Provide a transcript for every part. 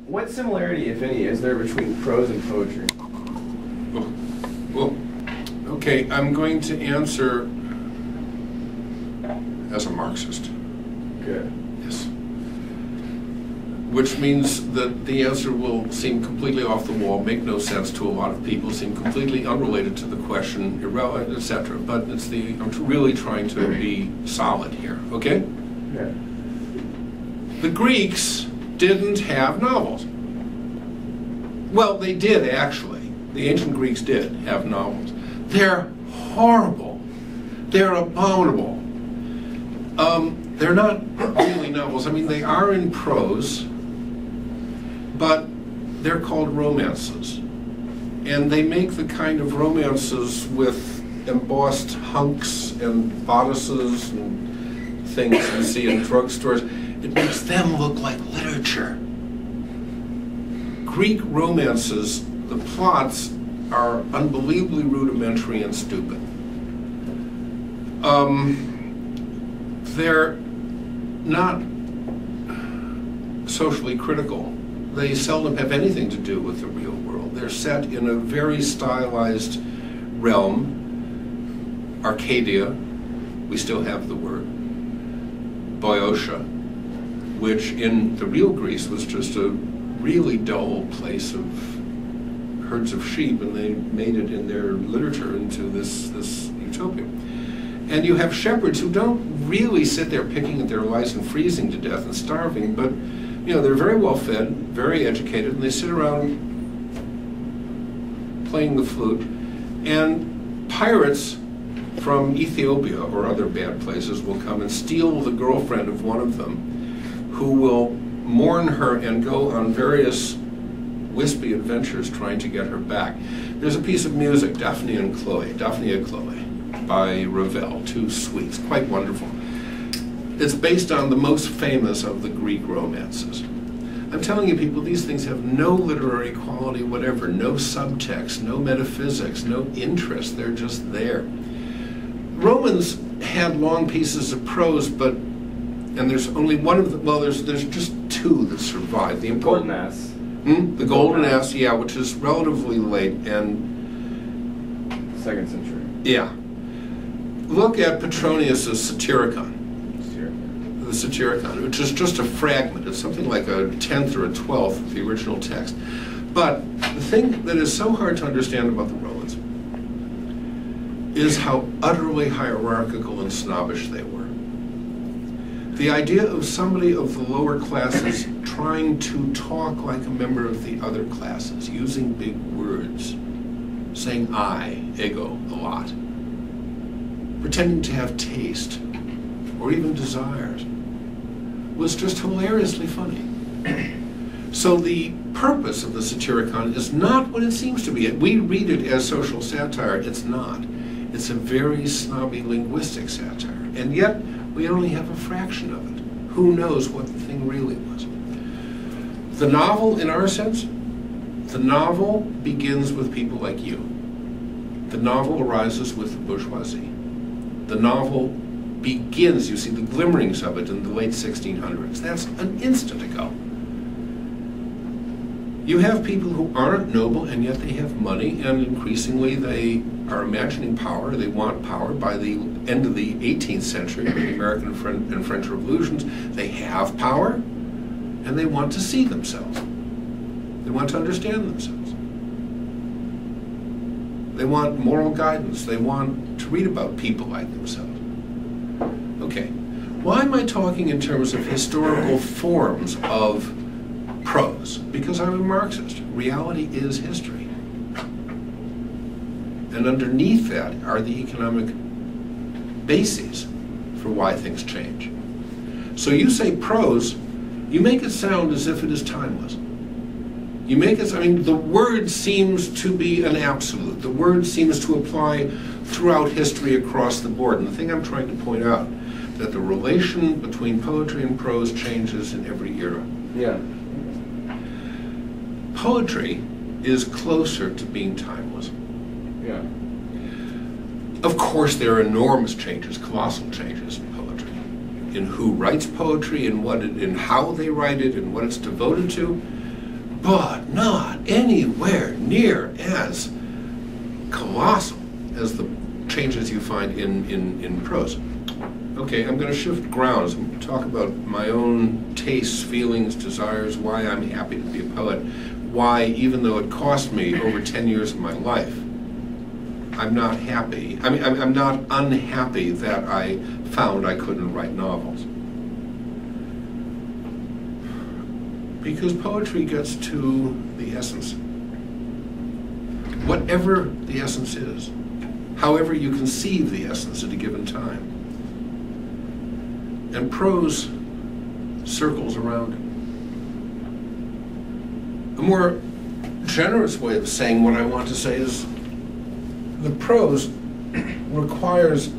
What similarity, if any, is there between prose and poetry? Well, okay, I'm going to answer as a Marxist. Good. Yes. Which means that the answer will seem completely off the wall, make no sense to a lot of people, seem completely unrelated to the question, irrelevant, etc. But I'm really trying to be solid here, okay? Yeah. The Greeks didn't have novels. Well, they did actually. The ancient Greeks did have novels. They're horrible. They're abominable. They're not really novels. I mean, they are in prose, but they're called romances. And they make the kind of romances with embossed hunks and bodices and things you see in drugstores. It makes them look like literature. Greek romances, the plots are unbelievably rudimentary and stupid. They're not socially critical. They seldom have anything to do with the real world. They're set in a very stylized realm, Arcadia, we still have the word, Boeotia, which in the real Greece was just a really dull place of herds of sheep, and they made it in their literature into this utopia. And you have shepherds who don't really sit there picking at their lice and freezing to death and starving, but you know, they're very well fed, very educated, and they sit around playing the flute. And pirates from Ethiopia or other bad places will come and steal the girlfriend of one of them, who will mourn her and go on various wispy adventures trying to get her back. There's a piece of music, Daphne and Chloe, by Ravel, two suites, quite wonderful. It's based on the most famous of the Greek romances. I'm telling you people, these things have no literary quality whatever, no subtext, no metaphysics, no interest, they're just there. Romans had long pieces of prose, but, and there's only one of them, well, there's just two that survive. The Golden Ass. The Golden Ass, yeah, which is relatively late, and 2nd century. yeah. Look at Petronius's Satyricon. The Satyricon, which is just a fragment. It's something like a 10th or a 12th of the original text. But the thing that is so hard to understand about the Romans is how utterly hierarchical and snobbish they were. The idea of somebody of the lower classes trying to talk like a member of the other classes, using big words, saying I, ego, a lot, pretending to have taste or even desires, was just hilariously funny. So the purpose of the Satyricon is not what it seems to be. We read it as social satire. It's not. It's a very snobby linguistic satire. And yet, we only have a fraction of it. Who knows what the thing really was? The novel, in our sense, the novel begins with people like you. The novel arises with the bourgeoisie. The novel begins, you see the glimmerings of it in the late 1600s. That's an instant ago. You have people who aren't noble and yet they have money, and increasingly they are imagining power. They want power. By the end of the 18th century, the American and French revolutions, they have power and they want to see themselves. They want to understand themselves. They want moral guidance. They want to read about people like themselves. Okay, why am I talking in terms of historical forms of prose? Because I'm a Marxist. Reality is history. And underneath that are the economic bases for why things change. So you say prose, you make it sound as if it is timeless. You make it, I mean, the word seems to be an absolute. The word seems to apply throughout history across the board. And the thing I'm trying to point out, that the relation between poetry and prose changes in every era. Yeah. Poetry is closer to being timeless. Yeah. Of course, there are enormous changes, colossal changes in poetry, in who writes poetry, and in how they write it, and what it's devoted to. but not anywhere near as colossal as the changes you find in prose. Okay, I'm going to shift grounds and talk about my own tastes, feelings, desires, why I'm happy to be a poet, why, even though it cost me over 10 years of my life, I'm not happy. I mean, I'm not unhappy that I found I couldn't write novels. Because poetry gets to the essence. Whatever the essence is, however you conceive the essence at a given time. And prose circles around it. A more generous way of saying what I want to say is the prose requires,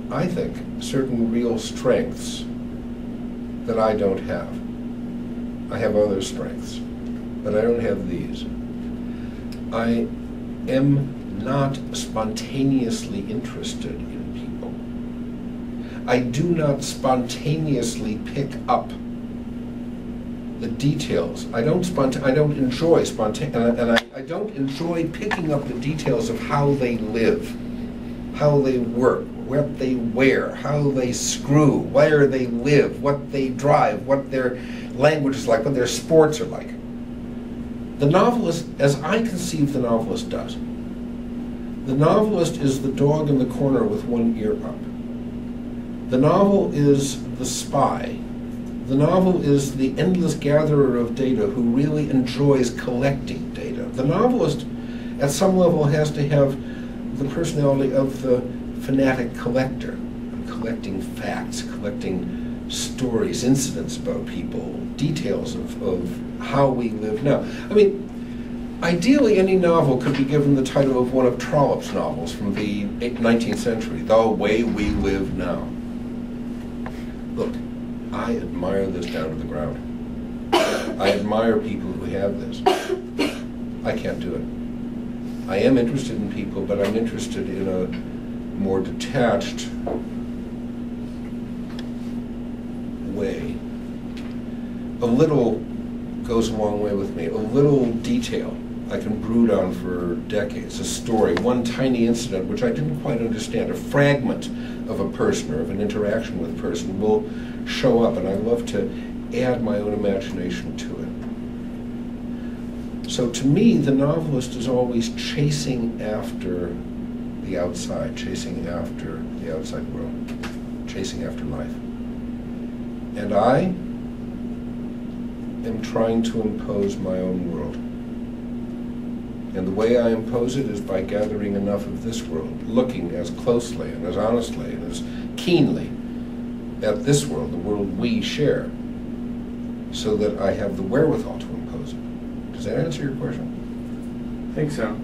I think, certain real strengths that I don't have. I have other strengths, but I don't have these. I am not spontaneously interested in people. I do not spontaneously pick up the details. I don't enjoy I don't enjoy picking up the details of how they live, how they work, what they wear, how they screw, where they live, what they drive, what their language is like, what their sports are like. The novelist, as I conceive the novelist does, the novelist is the dog in the corner with one ear up. The novel is the spy. The novel is the endless gatherer of data who really enjoys collecting data. The novelist, at some level, has to have the personality of the fanatic collector, collecting facts, collecting stories, incidents about people, details of how we live now. I mean, ideally, any novel could be given the title of one of Trollope's novels from the 19th century, The Way We Live Now. Look, I admire this down to the ground. I admire people who have this. I can't do it. I am interested in people, but I'm interested in a more detached way. A little goes a long way with me. A little detail I can brood on for decades. A story, one tiny incident which I didn't quite understand, a fragment of a person or of an interaction with a person will show up, and I love to add my own imagination to it. So to me, the novelist is always chasing after the outside, chasing after the outside world, chasing after life. And I am trying to impose my own world. And the way I impose it is by gathering enough of this world, looking as closely and as honestly and as keenly at this world, the world we share, so that I have the wherewithal to impose it. Does that answer your question? I think so.